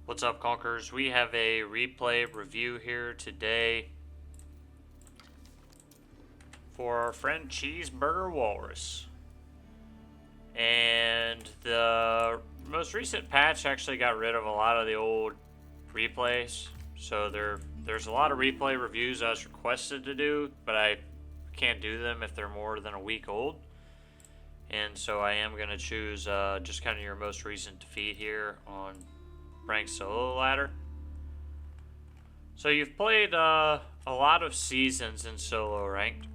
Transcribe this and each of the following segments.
What's up, Conquerors? We have a replay review here today for our friend Cheeseburger Walrus. And the most recent patch actually got rid of a lot of the old replays. So there's a lot of replay reviews I was requested to do, but I can't do them if they're more than a week old. And so I am going to choose just kind of your most recent defeat here on ranked solo ladder. So you've played a lot of seasons in solo ranked,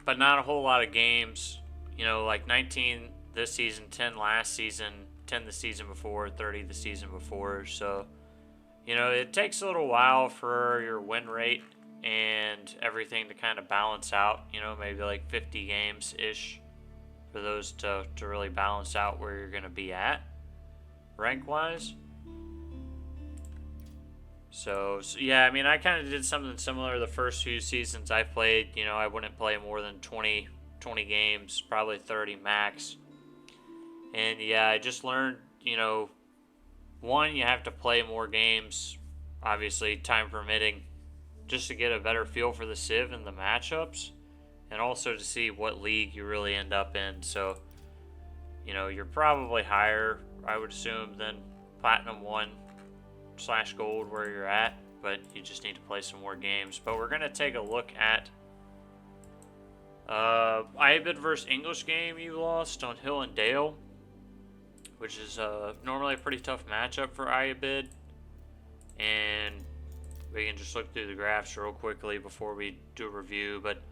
but not a whole lot of games. You know, like 19 this season, 10 last season, 10 the season before, 30 the season before. So, you know, it takes a little while for your win rate and everything to kind of balance out. You know, maybe like 50 games ish for those to really balance out where you're going to be at rank wise. So yeah, I mean, I kind of did something similar the first few seasons I played. You know, I wouldn't play more than 20 games, probably 30 max. And yeah, I just learned, you know, one, you have to play more games, obviously time permitting, just to get a better feel for the Civ and the matchups, and also to see what league you really end up in. So, you know, you're probably higher, I would assume, than Platinum 1/Gold where you're at, but you just need to play some more games. But we're going to take a look at Ayyubid versus English game you lost on Hill and Dale, which is normally a pretty tough matchup for Ayyubid. And we can just look through the graphs real quickly before we do a review. But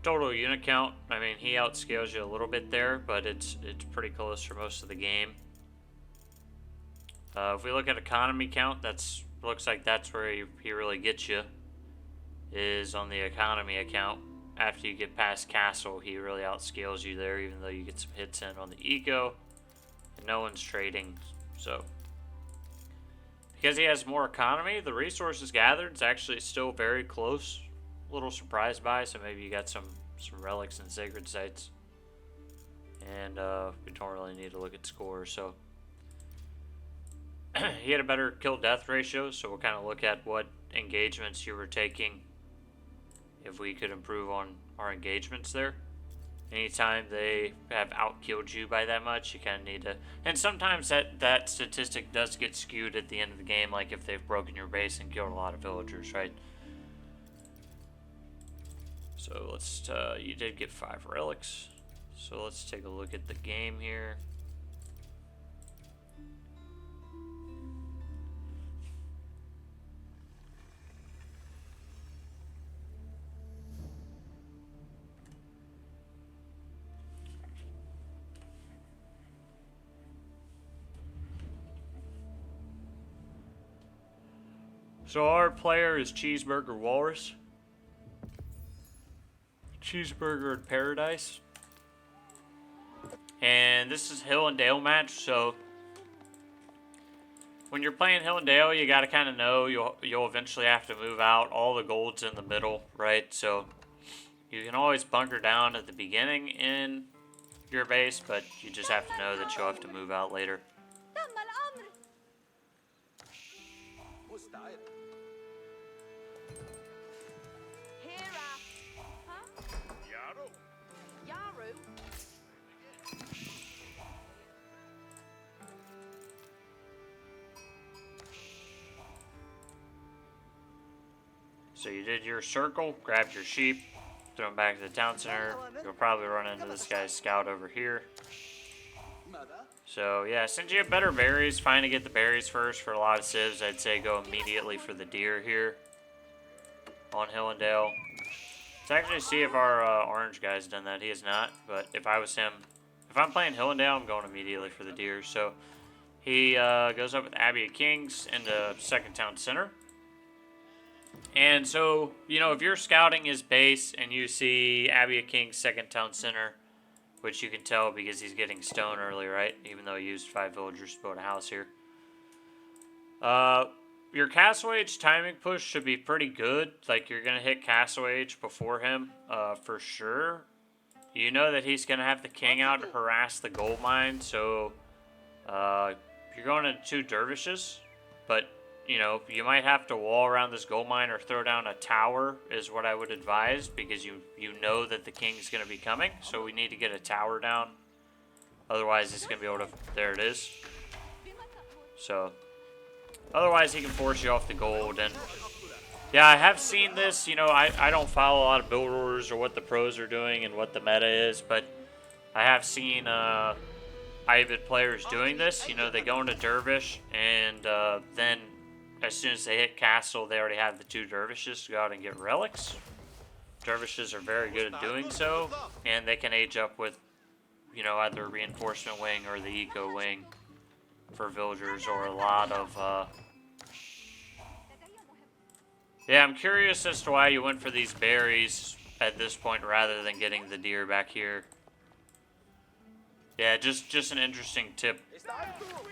total unit count, I mean, he outscales you a little bit there, but it's pretty close for most of the game. If we look at economy count, looks like that's where he really gets you, is on the economy account. After you get past castle, he really outscales you there, even though you get some hits in on the eco, and no one's trading. So because he has more economy, the resources gathered is actually still very close. A little surprised by, so maybe you got some relics and sacred sites, and we don't really need to look at scores. So he had a better kill death ratio, so we'll kind of look at what engagements you were taking, if we could improve on our engagements there. Anytime they have outkilled you by that much, you kind of need to, and sometimes that statistic does get skewed at the end of the game, like if they've broken your base and killed a lot of villagers, right? So let's, you did get 5 relics. So let's take a look at the game here. So our player is Cheeseburger Walrus. Cheeseburger in Paradise. And this is Hill and Dale match, so when you're playing Hill and Dale, you gotta kind of know you'll eventually have to move out. All the gold's in the middle, right? So you can always bunker down at the beginning in your base, but you just have to know that you'll have to move out later. So you did your circle, grabbed your sheep, threw them back to the town center. You'll probably run into this guy's scout over here. So yeah, since you have better berries, fine to get the berries first. For a lot of civs, I'd say go immediately for the deer here on Hill and Dale. Let's actually see if our orange guy's done that. He has not, but if I was him, if I'm playing Hill and Dale, I'm going immediately for the deer. So he goes up with Abbey of Kings into second town center. And so, you know, if you're scouting his base and you see Abbey of Kings second town center, which you can tell because he's getting stone early, right? Even though he used 5 villagers to build a house here. Your Castle Age timing push should be pretty good. Like, you're going to hit Castle Age before him, for sure. You know that he's going to have the king out to harass the gold mine, so you're going into 2 dervishes, but, you know, you might have to wall around this gold mine or throw down a tower is what I would advise, because you know that the king's going to be coming, so we need to get a tower down. Otherwise, he's going to be able to... There it is. So, otherwise he can force you off the gold, and... Yeah, I have seen this. You know, I don't follow a lot of build orders or what the pros are doing and what the meta is, but I have seen Ayyubid players doing this. You know, they go into Dervish, and then as soon as they hit Castle, they already have the 2 Dervishes to go out and get relics. Dervishes are very good at doing so, and they can age up with, you know, either Reinforcement Wing or the Eco Wing for villagers, or a lot of... Yeah, I'm curious as to why you went for these berries at this point rather than getting the deer back here. Yeah, just an interesting tip.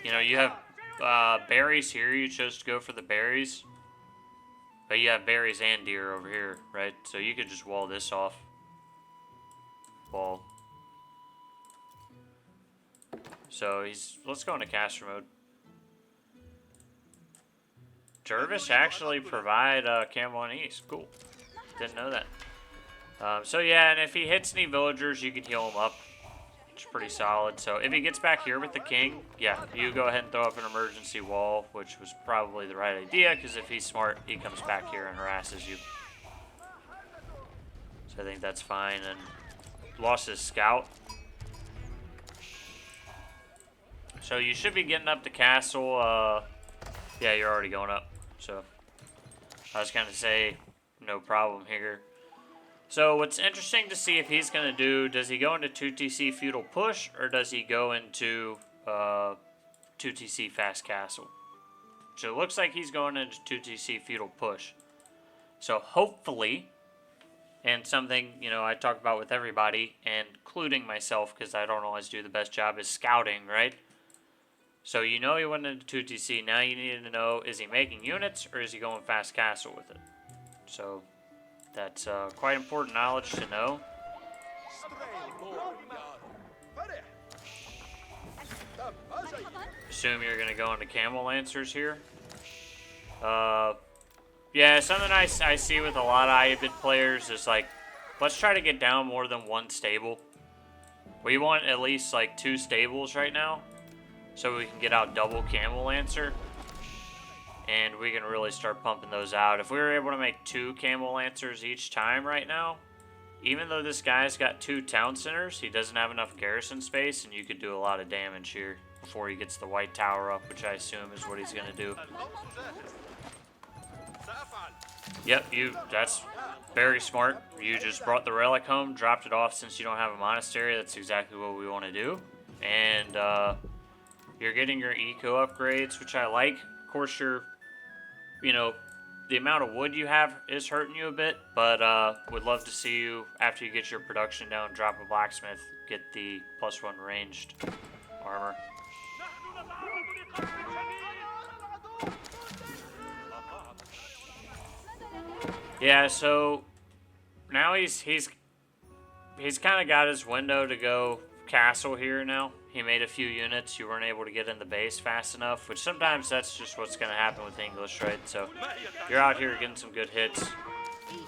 You know, you have berries here. You chose to go for the berries. But you have berries and deer over here, right? So you could just wall this off. Wall. So let's go into caster mode. Dervish actually provide camo and ease. Cool. Didn't know that. So yeah, and if he hits any villagers, you can heal him up. Which is pretty solid. So if he gets back here with the king, yeah, you go ahead and throw up an emergency wall, which was probably the right idea, because if he's smart, he comes back here and harasses you. So I think that's fine. And lost his scout. So you should be getting up to castle. Yeah, you're already going up. So I was going to say no problem here. So what's interesting to see if he's going to do, does he go into 2TC feudal push, or does he go into 2TC fast castle? So it looks like he's going into 2TC feudal push. So hopefully, and something, you know, I talk about with everybody, including myself, because I don't always do the best job, is scouting, right? So you know he went into 2TC. Now you need to know, is he making units or is he going fast castle with it? So that's quite important knowledge to know. Assume you're going to go into Camel Lancers here. Yeah, something I see with a lot of Ayyubid players is like, let's try to get down more than 1 stable. We want at least like 2 stables right now, so we can get out double Camel Lancer, and we can really start pumping those out. If we were able to make 2 Camel Lancers each time right now, even though this guy's got 2 town centers, he doesn't have enough garrison space, and you could do a lot of damage here before he gets the white tower up, which I assume is what he's going to do. Yep, that's very smart. You just brought the relic home, dropped it off since you don't have a monastery. That's exactly what we want to do. And, you're getting your eco upgrades, which I like. Of course, you know, the amount of wood you have is hurting you a bit, but would love to see you, after you get your production down, drop a blacksmith, get the +1 ranged armor. Yeah, so now he's kind of got his window to go castle here now. He made a few units. You weren't able to get in the base fast enough, which sometimes that's just what's going to happen with English, right? So you're out here getting some good hits.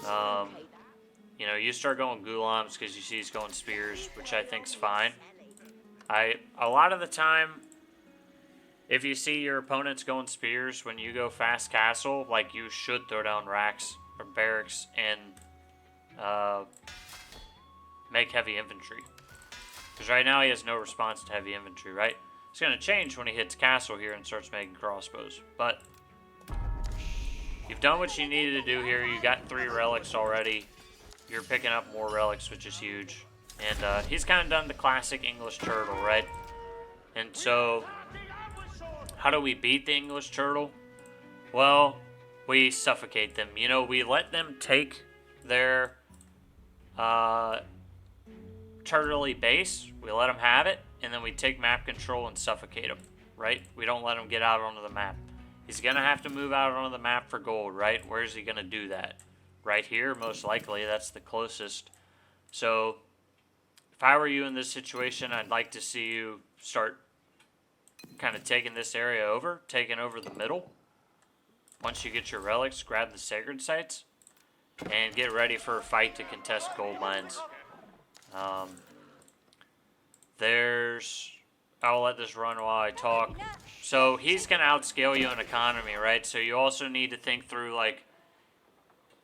You know, you start going Gulams because you see he's going spears, which I think's fine. A lot of the time, if you see your opponents going spears when you go fast castle, like, you should throw down racks or barracks and make heavy infantry. Because right now he has no response to heavy infantry, right? It's going to change when he hits castle here and starts making crossbows. But you've done what you needed to do here. You got 3 relics already. You're picking up more relics, which is huge. And he's kind of done the classic English turtle, right? And so, how do we beat the English turtle? Well, we suffocate them. You know, we let them take their turtley base, we let them have it, and then we take map control and suffocate them, right? We don't let him get out onto the map. He's going to have to move out onto the map for gold, right? Where is he going to do that? Right here, most likely. That's the closest. So, if I were you in this situation, I'd like to see you start kind of taking this area over, taking over the middle. Once you get your relics, grab the sacred sites, and get ready for a fight to contest gold mines. I'll let this run while I talk. So he's going to outscale you in economy, right? So you also need to think through, like,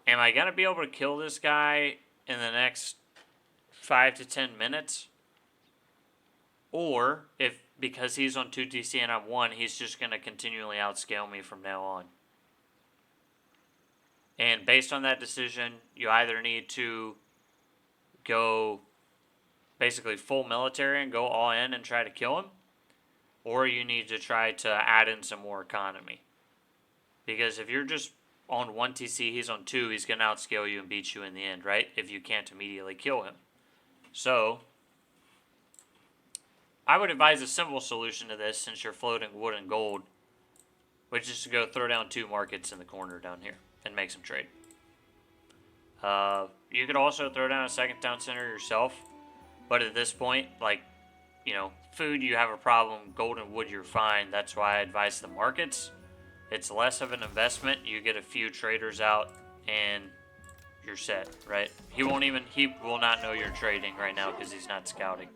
am I going to be able to kill this guy in the next 5 to 10 minutes? Or, because he's on 2 TC and I'm 1, he's just going to continually outscale me from now on. And based on that decision, you either need to go basically full military and go all in and try to kill him, or you need to try to add in some more economy. Because if you're just on 1 TC, he's on 2, he's going to outscale you and beat you in the end, right? If you can't immediately kill him. So, I would advise a simple solution to this, since you're floating wood and gold, which is to go throw down 2 markets in the corner down here and make some trade. You could also throw down a second town center yourself, but at this point, like, you know, food, you have a problem. Gold and wood, you're fine. That's why I advise the markets. It's less of an investment. You get a few traders out, and you're set, right? He will not know you're trading right now because he's not scouting.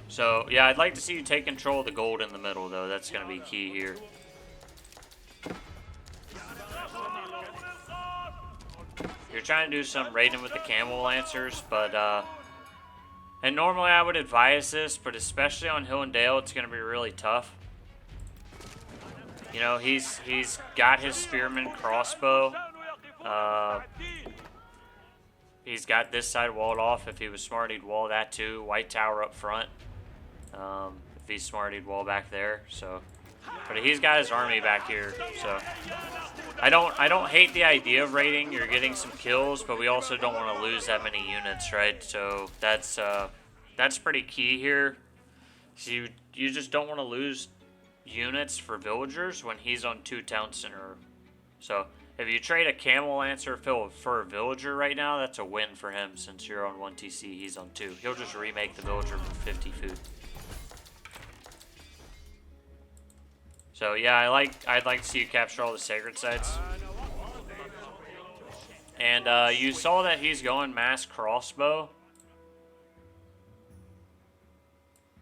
So, yeah, I'd like to see you take control of the gold in the middle, though. That's going to be key here. You're trying to do some raiding with the camel lancers, but, and normally I would advise this, but especially on Hill and Dale, it's going to be really tough. You know, he's got his spearman crossbow. He's got this side walled off. If he was smart, he'd wall that too. White tower up front. If he's smart, he'd wall back there. So, but he's got his army back here. So, I don't hate the idea of raiding. You're getting some kills, but we also don't want to lose that many units, right? So that's pretty key here. So you just don't want to lose units for villagers when he's on 2 town center. So if you trade a camel lancer for a villager right now, that's a win for him, since you're on 1 TC, he's on 2. He'll just remake the villager for 50 food. So yeah, I'd like to see you capture all the sacred sites. And you saw that he's going mass crossbow,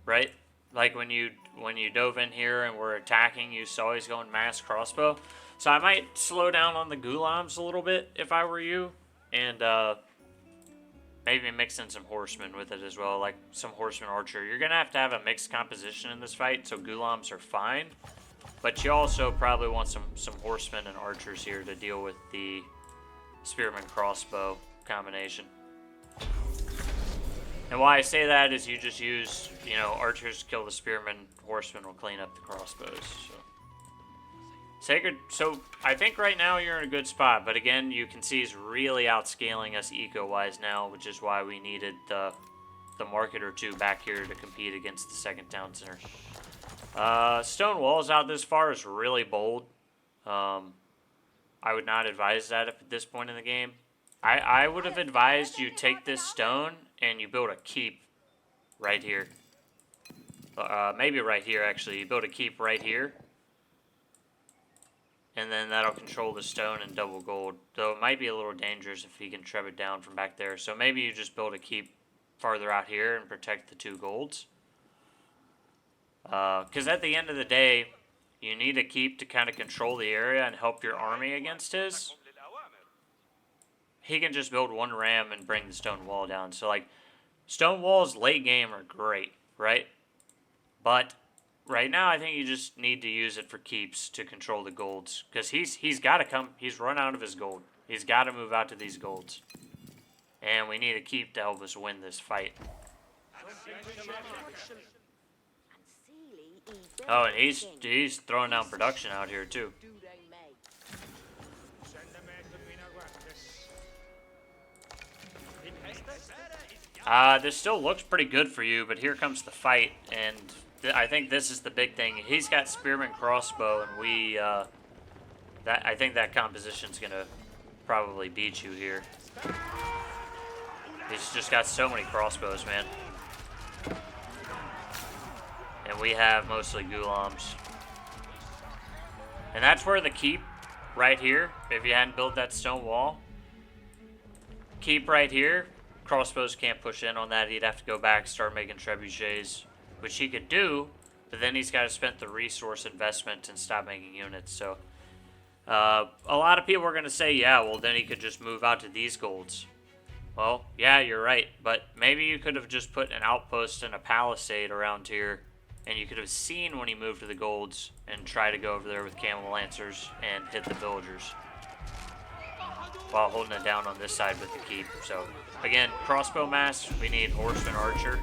right? Like when you dove in here and were attacking, you saw he's going mass crossbow. So I might slow down on the gulams a little bit if I were you, and maybe mix in some horsemen with it as well, like some horseman archer. You're gonna have to have a mixed composition in this fight, so gulams are fine, but you also probably want some horsemen and archers here to deal with the spearman crossbow combination. And why I say that is you just use, you know, archers kill the spearmen, horsemen will clean up the crossbows. So I think right now you're in a good spot, but again, you can see he's really outscaling us eco-wise now, which is why we needed the market or 2 back here to compete against the second town center. Stone walls out this far is really bold. I would not advise that at this point in the game. I would have advised you take this stone and you build a keep right here. Maybe right here, actually. You build a keep right here. And then that'll control the stone and double gold. Though it might be a little dangerous if he can treb it down from back there. So maybe you just build a keep farther out here and protect the 2 golds. Because at the end of the day, you need a keep to kind of control the area and help your army against his. He can just build 1 ram and bring the stone wall down. So, like, stone walls late game are great, right? But right now, I think you just need to use it for keeps to control the golds. Because he's got to come. He's run out of his gold. He's got to move out to these golds. And we need a keep to help us win this fight. Oh, and he's throwing down production out here, too. This still looks pretty good for you, but here comes the fight, and I think this is the big thing. He's got spearman crossbow, and I think that composition's gonna probably beat you here. He's just got so many crossbows, man. and we have mostly Gulams. And that's where the keep right here, if you hadn't built that stone wall, keep right here, crossbows can't push in on that. He'd have to go back, start making trebuchets, which he could do, but then he's got to spend the resource investment and stop making units. So a lot of people are going to say, yeah, well, then he could just move out to these golds. Well, yeah, you're right, but maybe you could have just put an outpost and a palisade around here, and you could have seen when he moved to the golds and try to go over there with camel lancers and hit the villagers while holding it down on this side with the keep. So, again, crossbow mass, we need horseman archer.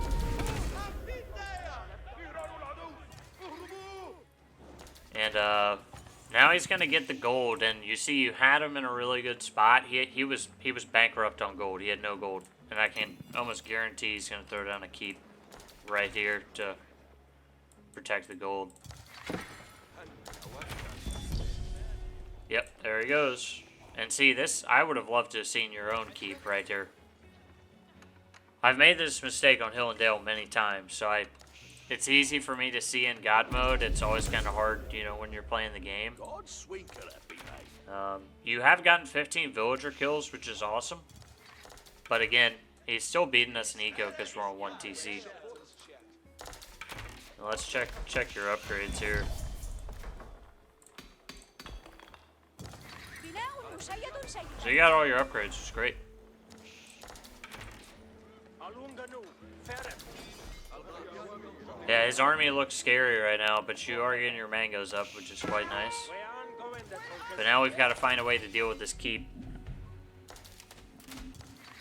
And now he's gonna get the gold, and you see you had him in a really good spot. He was bankrupt on gold. He had no gold, and I can almost guarantee he's gonna throw down a keep right here to protect the gold. Yep, there he goes. And see, this, I would have loved to have seen your own keep right here. I've made this mistake on Hill and Dale many times, so it's easy for me to see in God mode. It's always kind of hard, you know, when you're playing the game. You have gotten 15 villager kills, which is awesome. But again, he's still beating us in eco because we're on 1 TC. Now let's check your upgrades here. So you got all your upgrades, which is great. Yeah, his army looks scary right now, but you are getting your mangoes up, which is quite nice. But now we've got to find a way to deal with this keep.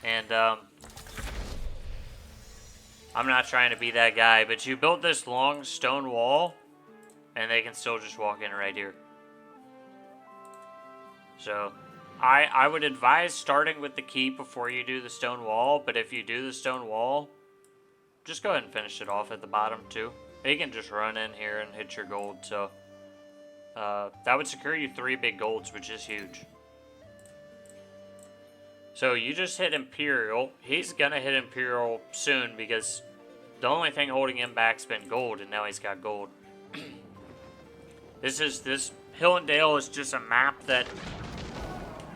And, I'm not trying to be that guy, but you built this long stone wall, and they can still just walk in right here. So, I would advise starting with the keep before you do the stone wall, but if you do the stone wall, just go ahead and finish it off at the bottom too. You can just run in here and hit your gold, so that would secure you 3 big golds, which is huge. So you just hit Imperial. He's gonna hit Imperial soon because the only thing holding him back's been gold, and now he's got gold. This Hill and Dale is just a map that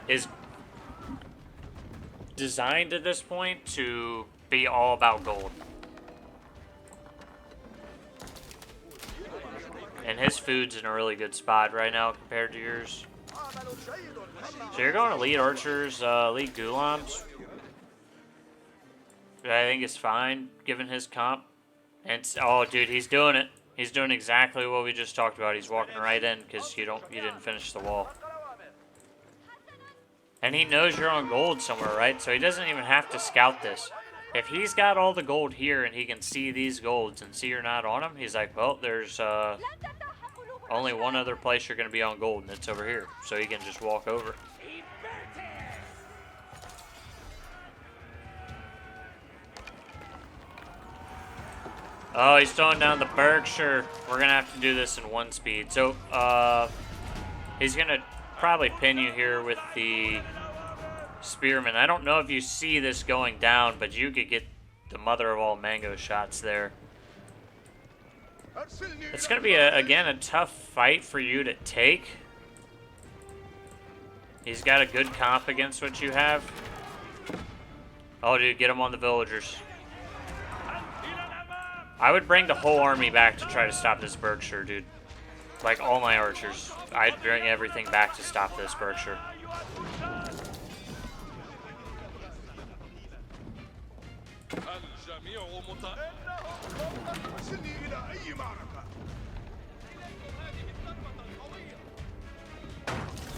is designed at this point to be all about gold. And his food's in a really good spot right now compared to yours. So you're going to lead archers, lead Gulams. I think it's fine, given his comp. And oh, dude, he's doing it. He's doing exactly what we just talked about. He's walking right in because you didn't finish the wall. And he knows you're on gold somewhere, right? So he doesn't even have to scout this. If he's got all the gold here and he can see these golds and see you're not on them, he's like, well, there's only one other place you're going to be on gold, and it's over here. So he can just walk over. Oh, he's throwing down the Berkshire. We're going to have to do this in 1 speed. So, he's going to probably pin you here with the Spearman. I don't know if you see this going down, but you could get the mother of all mango shots there. It's going to be, again, a tough fight for you to take. He's got a good comp against what you have. Oh, dude, get him on the villagers. I would bring the whole army back to try to stop this Berkshire, dude. Like, all my archers. I'd bring everything back to stop this Berkshire.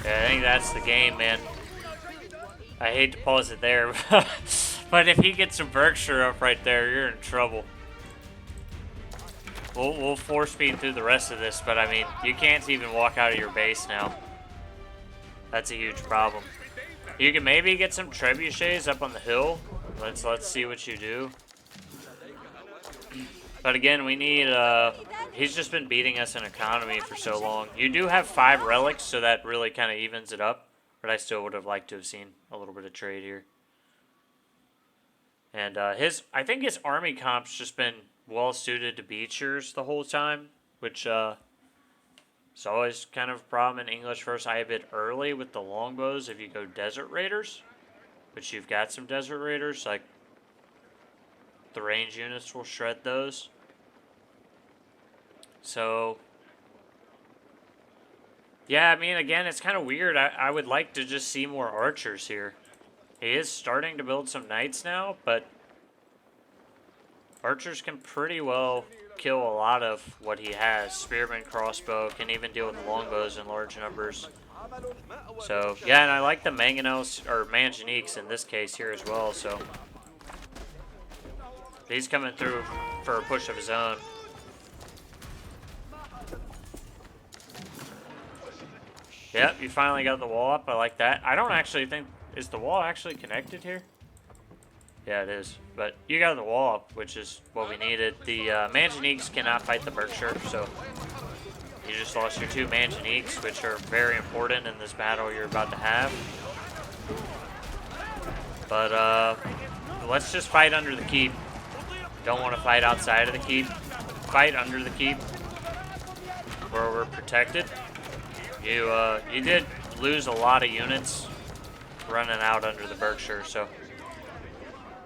Yeah, I think that's the game, man. I hate to pause it there, but if he gets a Berkshire up right there, you're in trouble. We'll 4-speed through the rest of this, but I mean, you can't even walk out of your base now. That's a huge problem. You can maybe get some trebuchets up on the hill. Let's see what you do. But again, we need, he's just been beating us in economy for so long. You do have 5 relics, so that really kind of evens it up. But I still would have liked to have seen a little bit of trade here. And I think his army comp's just been well suited to beachers the whole time, which is always kind of a problem in English versus Ayyubid early with the longbows if you go Desert Raiders, which you've got some Desert Raiders, like the range units will shred those. So, yeah, I mean, again, it's kind of weird. I would like to just see more archers here. He is starting to build some knights now, but archers can pretty well kill a lot of what he has. Spearman, crossbow, can even deal with longbows in large numbers. So, yeah, and I like the mangonels, or manganiques in this case here as well, so. He's coming through for a push of his own. Yep, you finally got the wall up. I like that. I don't actually think... Is the wall actually connected here? Yeah, it is. But you got the wall up, which is what we needed. The manganiques cannot fight the Berkshire, so... You just lost your 2 manganiques, which are very important in this battle you're about to have. But, let's just fight under the keep. Don't want to fight outside of the keep. Fight under the keep, where we're protected. You did lose a lot of units running out under the Berkshire, so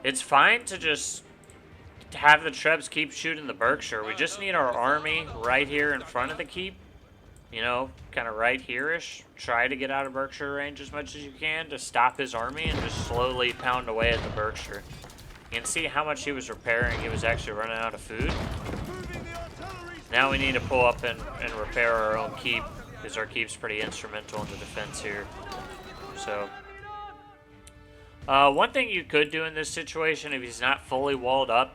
it's fine to just have the Trebs keep shooting the Berkshire. We just need our army right here in front of the keep, you know, kind of right here-ish. Try to get out of Berkshire range as much as you can to stop his army and just slowly pound away at the Berkshire. You can see how much he was repairing. He was actually running out of food. Now we need to pull up and repair our own keep, because our keep's pretty instrumental in the defense here. So, one thing you could do in this situation, if he's not fully walled up,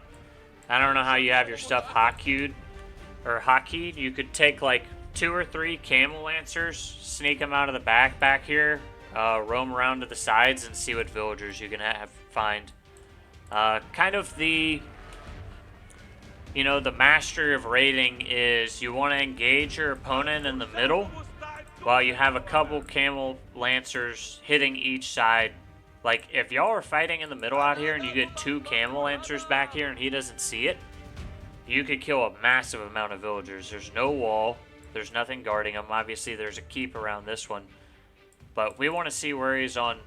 I don't know how you have your stuff hotkeyed, you could take like 2 or 3 camel lancers, sneak them out of the back here, roam around to the sides and see what villagers you can find. Kind of the, you know, the mastery of raiding is you want to engage your opponent in the middle while you have a couple camel lancers hitting each side. Like, if y'all are fighting in the middle out here and you get 2 camel lancers back here and he doesn't see it, you could kill a massive amount of villagers. There's no wall. There's nothing guarding him. Obviously, there's a keep around this one. But we want to see where he's on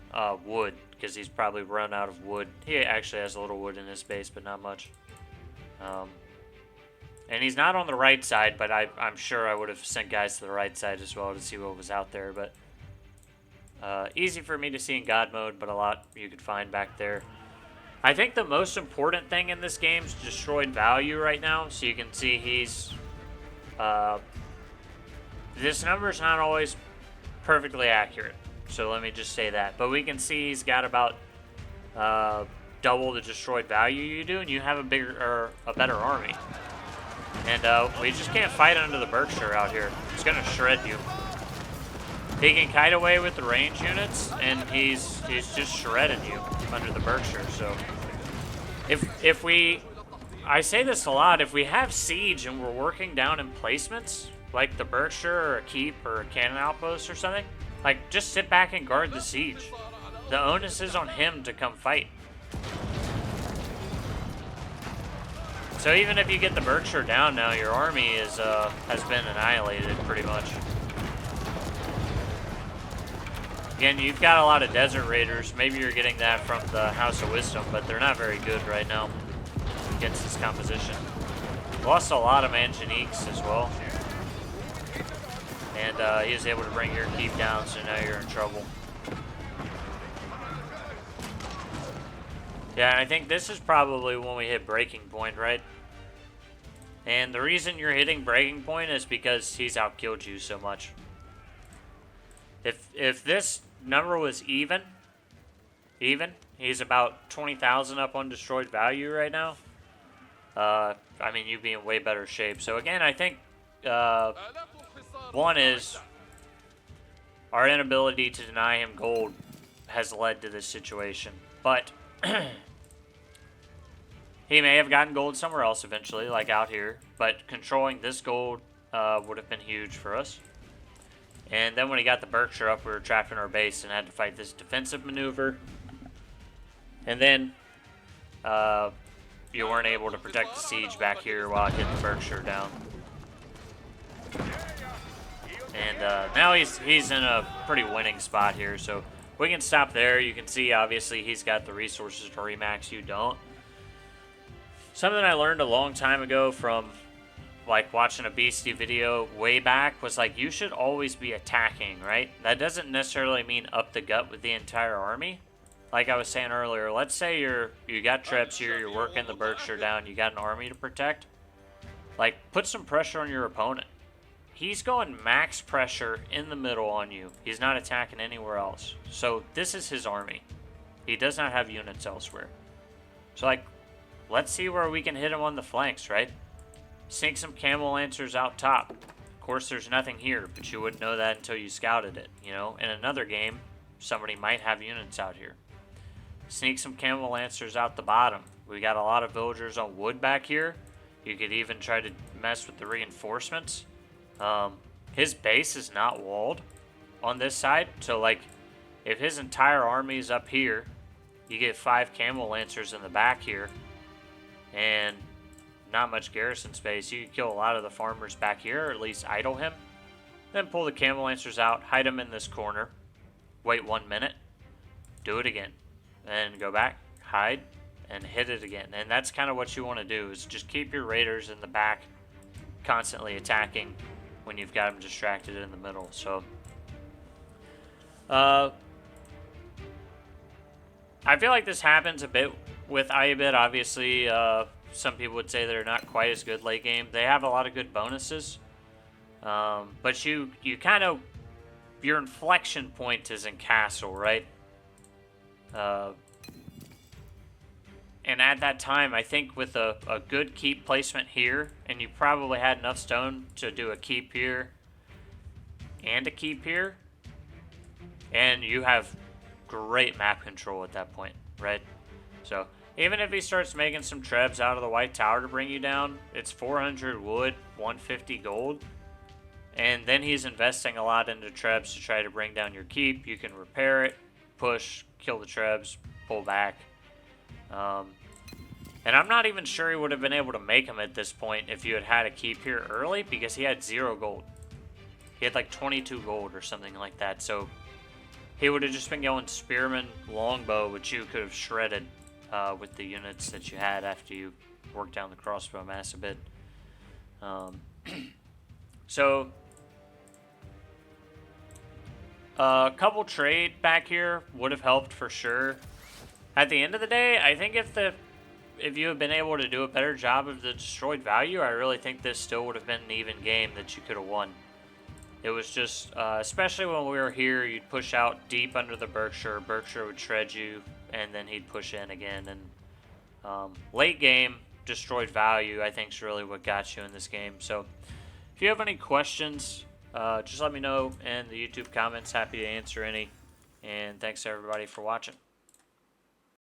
wood, because he's probably run out of wood. He actually has a little wood in his base, but not much. And he's not on the right side, but I'm sure I would have sent guys to the right side as well to see what was out there. But easy for me to see in God mode, but a lot you could find back there. I think the most important thing in this game is destroyed value right now. So you can see he's... this number's not always perfectly accurate. So let me just say that. But we can see he's got about double the destroyed value you do, and you have a better army. And we just can't fight under the Berkshire out here. It's gonna shred you. He can kite away with the range units, and he's just shredding you under the Berkshire. So if we, I say this a lot, if we have siege and we're working down emplacements like the Berkshire or a keep or a cannon outpost or something, like, just sit back and guard the siege. The onus is on him to come fight. So even if you get the Berkshire down now, your army is has been annihilated pretty much. Again, you've got a lot of Desert Raiders. Maybe you're getting that from the House of Wisdom, but they're not very good right now against this composition. Lost a lot of Manganiques as well. And he was able to bring your keep down, so now you're in trouble. Yeah, and I think this is probably when we hit breaking point, right? And the reason you're hitting breaking point is because he's outkilled you so much. If this number was even, he's about 20,000 up on destroyed value right now. I mean, you'd be in way better shape. So again, I think one is our inability to deny him gold has led to this situation. But he may have gotten gold somewhere else eventually, like out here. But controlling this gold would have been huge for us. And then when he got the Berkshire up, we were trapped in our base and had to fight this defensive maneuver. And then you weren't able to protect the siege back here while I hit the Berkshire down. And now he's in a pretty winning spot here, so we can stop there. You can see, obviously, he's got the resources to remax. You don't. Something I learned a long time ago from, like, watching a Beastie video way back was, like, you should always be attacking, right? That doesn't necessarily mean up the gut with the entire army. Like I was saying earlier, let's say you got Trebs here, you're working the Berkshire down, you got an army to protect. Like, put some pressure on your opponent. He's going max pressure in the middle on you. He's not attacking anywhere else. So this is his army. He does not have units elsewhere. So, like, let's see where we can hit him on the flanks, right? Sink some camel lancers out top. Of course, there's nothing here, but you wouldn't know that until you scouted it, you know? In another game, somebody might have units out here. Sneak some camel lancers out the bottom. We got a lot of villagers on wood back here. You could even try to mess with the reinforcements. His base is not walled on this side, so, like, if his entire army is up here, you get 5 camel lancers in the back here, and not much garrison space. You can kill a lot of the farmers back here, or at least idle him. Then pull the camel lancers out, hide him in this corner, wait 1 minute, do it again, then go back, hide, and hit it again. And that's kind of what you want to do, is just keep your raiders in the back constantly attacking when you've got them distracted in the middle. So I feel like this happens a bit with Ayyubid. Obviously, some people would say they're not quite as good late game. They have a lot of good bonuses, but you kind of, your inflection point is in castle, right? And at that time, I think with a good keep placement here, and you probably had enough stone to do a keep here and a keep here, and you have great map control at that point, right? So even if he starts making some trebs out of the White Tower to bring you down, it's 400 wood, 150 gold, and then he's investing a lot into trebs to try to bring down your keep. You can repair it, push, kill the trebs, pull back. And I'm not even sure he would have been able to make him at this point if you had had a keep here early, because he had 0 gold. He had like 22 gold or something like that, so he would have just been going spearman, longbow, which you could have shredded with the units that you had after you worked down the crossbow mass a bit. So a couple trade back here would have helped for sure. At the end of the day, I think if you had been able to do a better job of the destroyed value, I really think this still would have been an even game that you could have won. It was just, especially when we were here, you'd push out deep under the Berkshire. Berkshire would shred you, and then he'd push in again. And late game, destroyed value, I think, is really what got you in this game. So if you have any questions, just let me know in the YouTube comments. Happy to answer any. And thanks, everybody, for watching.